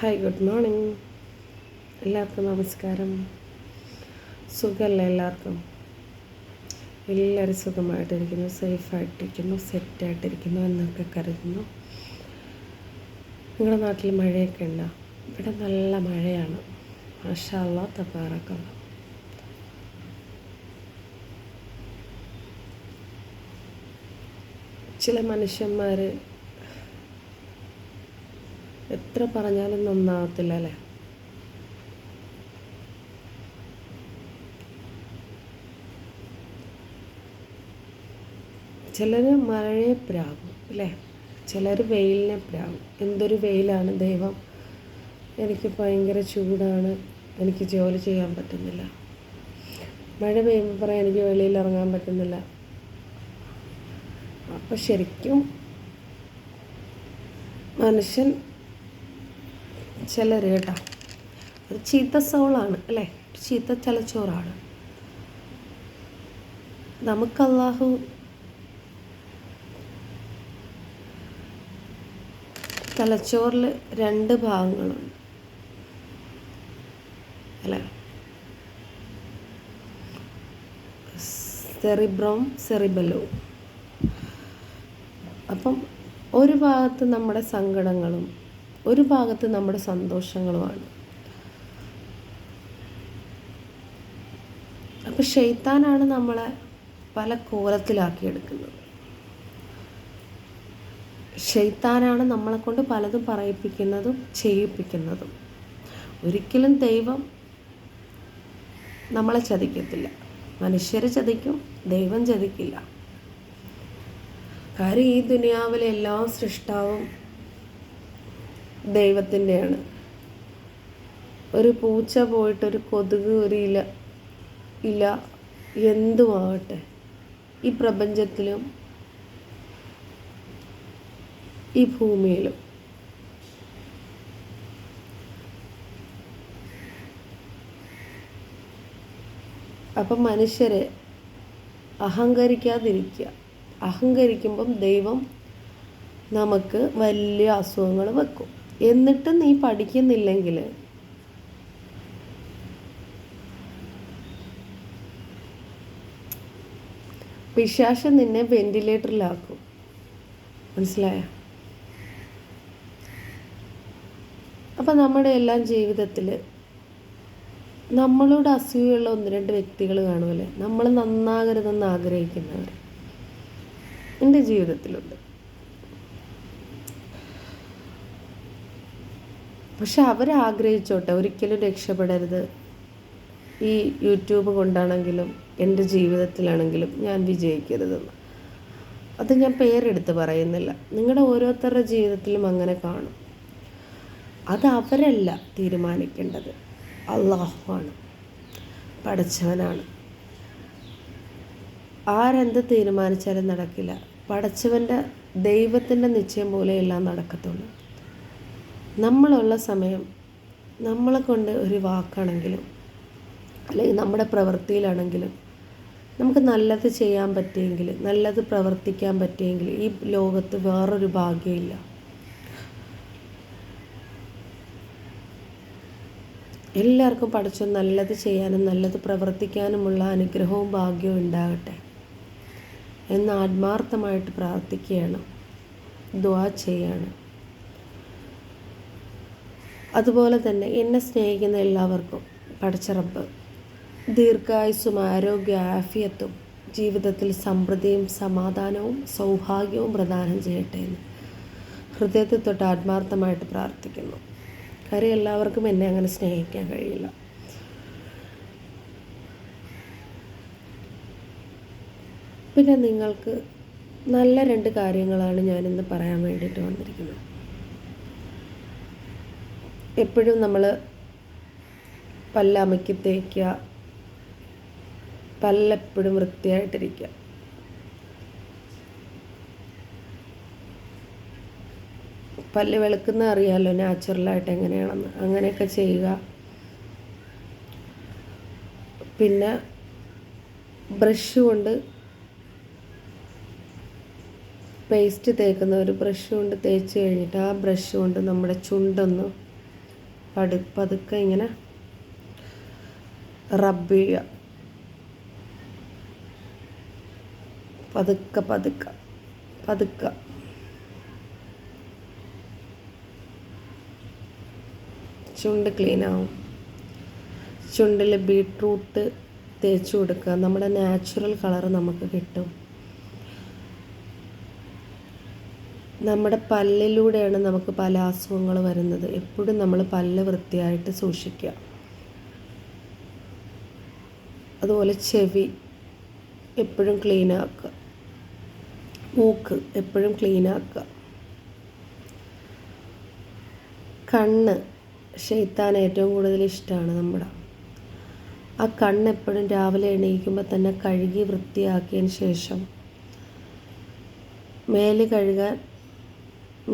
Hi, good morning. എല്ലാവർക്കും നമസ്കാരം. സുഖമല്ലേ എല്ലാവർക്കും? എല്ലാവരും സുഖമായിട്ടിരിക്കുന്നു, സേഫായിട്ടിരിക്കുന്നു, സെറ്റായിട്ടിരിക്കുന്നു എന്നൊക്കെ കരുതുന്നു. നിങ്ങളുടെ നാട്ടിൽ മഴയൊക്കെ ഉണ്ടോ? ഇവിടെ നല്ല മഴയാണ്. മാഷാ അല്ലാഹ്, തബാറക്കല്ലാഹ്. ചില മനുഷ്യന്മാർ എത്ര പറഞ്ഞാലും നന്നാവത്തില്ല അല്ലേ? ചിലർ മഴയെ പ്രാകും അല്ലേ? ചിലർ വെയിലിനെ പ്രാകും. എന്തൊരു വെയിലാണ് ദൈവം, എനിക്ക് ഭയങ്കര ചൂടാണ്, എനിക്ക് ജോലി ചെയ്യാൻ പറ്റുന്നില്ല. മഴ പെയ്യുമ്പോൾ പറയാം എനിക്ക് വെളിയിൽ ഇറങ്ങാൻ പറ്റുന്നില്ല. അപ്പം ശരിക്കും മനുഷ്യൻ ചിലർ കേട്ടോ, ഒരു ചീത്ത സോളാണ് അല്ലേ? ചീത്ത തലച്ചോറാണ്. നമുക്ക് അല്ലാഹു തലച്ചോറിൽ 2 ഭാഗങ്ങളുണ്ട് അല്ലേ? സെറിബ്രവും സെറിബലവും. അപ്പം ഒരു ഭാഗത്ത് നമ്മുടെ സങ്കടങ്ങളും ഒരു ഭാഗത്ത് നമ്മുടെ സന്തോഷങ്ങളുമാണ്. അപ്പം ശൈത്താനാണ് നമ്മളെ പല കോലത്തിലാക്കിയെടുക്കുന്നത്. ശൈത്താനാണ് നമ്മളെ കൊണ്ട് പലതും പറയിപ്പിക്കുന്നതും ചെയ്യിപ്പിക്കുന്നതും. ഒരിക്കലും ദൈവം നമ്മളെ ചതിക്കത്തില്ല. മനുഷ്യരെ ചതിക്കും, ദൈവം ചതിക്കില്ല. കാര്യം ഈ ദുനിയാവിലെ എല്ലാ സൃഷ്ടാവും ദൈവത്തിൻ്റെയാണ്. ഒരു പൂച്ച പോയിട്ടൊരു കൊതുക്, ഒരു ഇല എന്തുമാകട്ടെ, ഈ പ്രപഞ്ചത്തിലും ഈ ഭൂമിയിലും അപ്പം മനുഷ്യരെ അഹങ്കരിക്കാതിരിക്കുക. അഹങ്കരിക്കുമ്പം ദൈവം നമുക്ക് വലിയ അസുഖങ്ങൾ വെക്കും. എന്നിട്ട് നീ പഠിക്കുന്നില്ലെങ്കിൽ പിശാച് നിന്നെ വെന്റിലേറ്ററിലാക്കും. മനസ്സിലായോ? അപ്പം നമ്മുടെ എല്ലാം ജീവിതത്തിൽ നമ്മളോട് അസൂയുള്ള 1-2 വ്യക്തികൾ കാണുമല്ലേ? നമ്മൾ നന്നാകരുതെന്ന് ആഗ്രഹിക്കുന്നവർ എൻ്റെ ജീവിതത്തിലുണ്ട്. പക്ഷെ അവരാഗ്രഹിച്ചോട്ടെ, ഒരിക്കലും രക്ഷപ്പെടരുത്. ഈ യൂട്യൂബ് കൊണ്ടാണെങ്കിലും എൻ്റെ ജീവിതത്തിലാണെങ്കിലും ഞാൻ വിജയിക്കരുതെന്ന്. അത് ഞാൻ പേരെടുത്ത് പറയുന്നില്ല. നിങ്ങളുടെ ഓരോരുത്തരുടെ ജീവിതത്തിലും അങ്ങനെ കാണും. അത് അവരല്ല തീരുമാനിക്കേണ്ടത്, അല്ലാഹുവാണ്, പടച്ചവനാണ്. ആരെന്ത് തീരുമാനിച്ചാലും നടക്കില്ല. പടച്ചവൻ്റെ ദൈവത്തിൻ്റെ നിശ്ചയം പോലെ എല്ലാം നടക്കത്തുള്ളൂ. നമ്മളുള്ള സമയം നമ്മളെ കൊണ്ട് ഒരു വാക്കാണെങ്കിലും അല്ലെങ്കിൽ നമ്മുടെ പ്രവൃത്തിയിലാണെങ്കിലും നമുക്ക് നല്ലത് ചെയ്യാൻ പറ്റിയെങ്കിൽ, നല്ലത് പ്രവർത്തിക്കാൻ പറ്റിയെങ്കിൽ ഈ ലോകത്ത് വേറൊരു ഭാഗ്യമില്ല. എല്ലാവർക്കും പടച്ചവൻ നല്ലത് ചെയ്യാനും നല്ലത് പ്രവർത്തിക്കാനുമുള്ള അനുഗ്രഹവും ഭാഗ്യവും ഉണ്ടാകട്ടെ എന്ന് ആത്മാർത്ഥമായിട്ട് പ്രാർത്ഥിക്കുകയാണ്, ദുആ ചെയ്യാണ്. അതുപോലെ തന്നെ എന്നെ സ്നേഹിക്കുന്ന എല്ലാവർക്കും പടച്ച റബ്ബ് ദീർഘായുസ്സും ആരോഗ്യ ആഫിയത്തും ജീവിതത്തിൽ സമൃദ്ധിയും സമാധാനവും സൗഭാഗ്യവും പ്രദാനം ചെയ്യട്ടെ എന്ന് ഹൃദയത്തിൽ തൊട്ട് ആത്മാർത്ഥമായിട്ട് പ്രാർത്ഥിക്കുന്നു. കാര്യം എല്ലാവർക്കും എന്നെ അങ്ങനെ സ്നേഹിക്കാൻ കഴിയില്ല. പിന്നെ നിങ്ങൾക്ക് നല്ല 2 കാര്യങ്ങളാണ് ഞാനിന്ന് പറയാൻ വേണ്ടിയിട്ട് വന്നിരിക്കുന്നത്. എപ്പോഴും നമ്മൾ പല്ലമക്കി തേക്കുക, പല്ലെപ്പോഴും വൃത്തിയായിട്ടിരിക്കുക. പല്ല് വെളുക്കുന്ന അറിയാമല്ലോ നാച്ചുറലായിട്ട് എങ്ങനെയാണെന്ന്. അങ്ങനെയൊക്കെ ചെയ്യുക. പിന്നെ ബ്രഷ് കൊണ്ട് പേസ്റ്റ് തേക്കുന്ന ഒരു ബ്രഷ് കൊണ്ട് തേച്ച് കഴിഞ്ഞിട്ട് ആ ബ്രഷ് കൊണ്ട് നമ്മുടെ ചുണ്ടൊന്ന് പതുക്കെ ഇങ്ങനെ റബ്ബ് ചെയ്യുക. പതുക്കെ ചുണ്ട് ക്ലീനാവും. ചുണ്ടിൽ ബീട്രൂട്ട് തേച്ച് കൊടുക്കുക. നമ്മുടെ നാച്ചുറൽ കളർ നമുക്ക് കിട്ടും. നമ്മുടെ പല്ലിലൂടെയാണ് നമുക്ക് പല അസുഖങ്ങൾ വരുന്നത്. എപ്പോഴും നമ്മൾ പല്ല് വൃത്തിയായിട്ട് സൂക്ഷിക്കുക. അതുപോലെ ചെവി എപ്പോഴും ക്ലീനാക്കുക. മൂക്ക് എപ്പോഴും ക്ലീനാക്കുക. കണ്ണ് ശൈത്താൻ ഏറ്റവും കൂടുതൽ ഇഷ്ടമാണ് നമ്മുടെ. ആ കണ്ണെപ്പോഴും രാവിലെ എണീക്കുമ്പോൾ തന്നെ കഴുകി വൃത്തിയാക്കിയതിന് ശേഷം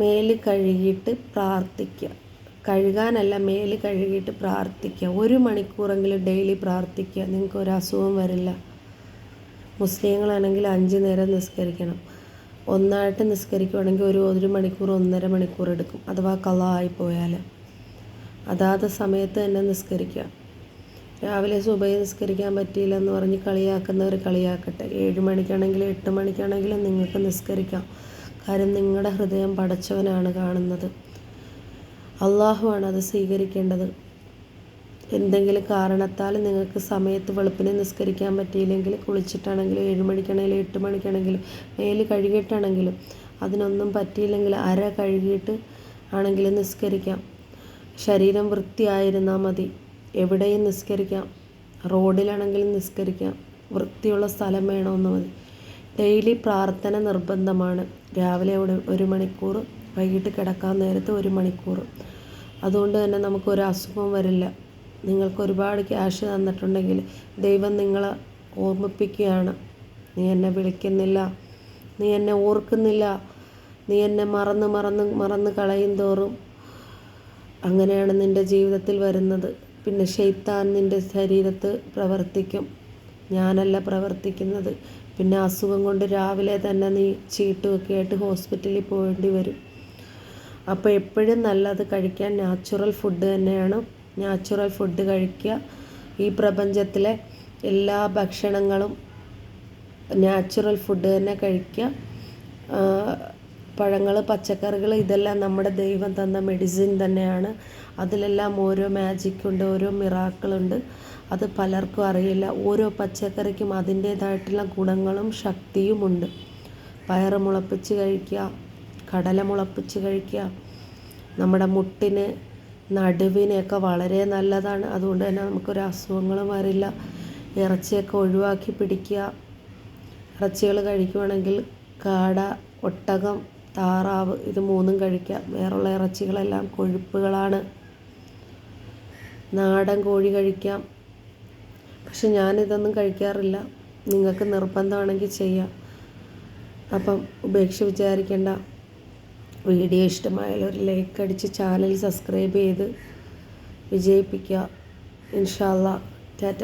മേല് കഴുകിയിട്ട് പ്രാർത്ഥിക്കുക. കഴുകാനല്ല, മേല് കഴുകിയിട്ട് പ്രാർത്ഥിക്കുക. 1 മണിക്കൂറെങ്കിലും ഡെയിലി പ്രാർത്ഥിക്കുക. നിങ്ങൾക്ക് ഒരു അസുഖം വരില്ല. മുസ്ലിങ്ങളാണെങ്കിൽ 5 നേരം നിസ്കരിക്കണം. ഒന്നായിട്ട് നിസ്കരിക്കുകയാണെങ്കിൽ 1 മണിക്കൂർ 1.5 മണിക്കൂർ എടുക്കും. അഥവാ ഖളാ ആയിപ്പോയാൽ അതാത് സമയത്ത് തന്നെ നിസ്കരിക്കുക. രാവിലെ സുബഹി നിസ്കരിക്കാൻ പറ്റിയില്ലെന്ന് പറഞ്ഞ് കളിയാക്കുന്നവർ കളിയാക്കട്ടെ. 7 മണിക്കാണെങ്കിലും 8 മണിക്കാണെങ്കിലും നിങ്ങൾക്ക് നിസ്കരിക്കാം. കാര്യം നിങ്ങളുടെ ഹൃദയം പടച്ചവനാണ് കാണുന്നത്. അള്ളാഹുവാണ് അത് സ്വീകരിക്കേണ്ടത്. എന്തെങ്കിലും കാരണത്താൽ നിങ്ങൾക്ക് സമയത്ത് വെളുപ്പിനെ നിസ്കരിക്കാൻ പറ്റിയില്ലെങ്കിൽ കുളിച്ചിട്ടാണെങ്കിലും 7 മണിക്കാണെങ്കിലും 8 മണിക്കാണെങ്കിലും മേല് കഴുകിയിട്ടാണെങ്കിലും അതിനൊന്നും പറ്റിയില്ലെങ്കിൽ അര കഴുകിയിട്ട് ആണെങ്കിലും നിസ്കരിക്കാം. ശരീരം വൃത്തിയായിരുന്നാൽ മതി. എവിടെയും നിസ്കരിക്കാം. റോഡിലാണെങ്കിലും നിസ്കരിക്കാം. വൃത്തിയുള്ള സ്ഥലം വേണമെന്ന് മതി. ഡെയിലി പ്രാർത്ഥന നിർബന്ധമാണ്. രാവിലെ 1 മണിക്കൂർ, വൈകിട്ട് കിടക്കാൻ നേരത്ത് 1 മണിക്കൂർ. അതുകൊണ്ട് തന്നെ നമുക്കൊരു അസുഖവും വരില്ല. നിങ്ങൾക്ക് ഒരുപാട് ക്യാഷ് തന്നിട്ടുണ്ടെങ്കിൽ ദൈവം നിങ്ങളെ ഓർമ്മിപ്പിക്കുകയാണ്. നീ എന്നെ വിളിക്കുന്നില്ല, നീ എന്നെ ഓർക്കുന്നില്ല, നീ എന്നെ മറന്ന് കളയും തോറും അങ്ങനെയാണ് നിൻ്റെ ജീവിതത്തിൽ വരുന്നത്. പിന്നെ ശൈത്താൻ നിൻ്റെ ശരീരത്ത് പ്രവർത്തിക്കും. ഞാനല്ല പ്രവർത്തിക്കുന്നത്. പിന്നെ അസുഖം കൊണ്ട് രാവിലെ തന്നെ നീ ചീട്ടുമൊക്കെ ആയിട്ട് ഹോസ്പിറ്റലിൽ പോകേണ്ടി വരും. അപ്പോൾ എപ്പോഴും നല്ലത് കഴിക്കാൻ നാച്ചുറൽ ഫുഡ് തന്നെയാണ്. നാച്ചുറൽ ഫുഡ് കഴിക്കുക. ഈ പ്രപഞ്ചത്തിലെ എല്ലാ ഭക്ഷണങ്ങളും നാച്ചുറൽ ഫുഡ് തന്നെ കഴിക്കുക. പഴങ്ങൾ, പച്ചക്കറികൾ ഇതെല്ലാം നമ്മുടെ ദൈവം തന്ന മെഡിസിൻ തന്നെയാണ്. അതിലെല്ലാം ഓരോ മാജിക്കുണ്ട്, ഓരോ മിറാക്കിളുണ്ട്. അത് പലർക്കും അറിയില്ല. ഓരോ പച്ചക്കറിക്കും അതിൻ്റേതായിട്ടുള്ള ഗുണങ്ങളും ശക്തിയുമുണ്ട്. പയറ് മുളപ്പിച്ച് കഴിക്കുക, കടല മുളപ്പിച്ച് കഴിക്കുക. നമ്മുടെ മുട്ടിന്, നടുവിനൊക്കെ വളരെ നല്ലതാണ്. അതുകൊണ്ട് തന്നെ നമുക്കൊരു അസുഖങ്ങളും വരില്ല. ഇറച്ചിയൊക്കെ ഒഴിവാക്കി പിടിക്കുക. ഇറച്ചികൾ കഴിക്കുകയാണെങ്കിൽ കാട, ഒട്ടകം, താറാവ് ഇത് 3ഉം കഴിക്കുക. വേറുള്ള ഇറച്ചികളെല്ലാം കൊഴുപ്പുകളാണ്. നാടൻ കോഴി കഴിക്കാം. പക്ഷെ ഞാനിതൊന്നും കഴിക്കാറില്ല. നിങ്ങൾക്ക് നിർബന്ധമാണെങ്കിൽ ചെയ്യാം. അപ്പം ഉപേക്ഷ വിചാരിക്കേണ്ട. വീഡിയോ ഇഷ്ടമായാൽ ഒരു ലൈക്ക് അടിച്ച് ചാനൽ സബ്സ്ക്രൈബ് ചെയ്ത് വിജയിപ്പിക്കുക. ഇൻഷാ അല്ലാഹ്. ടാറ്റ.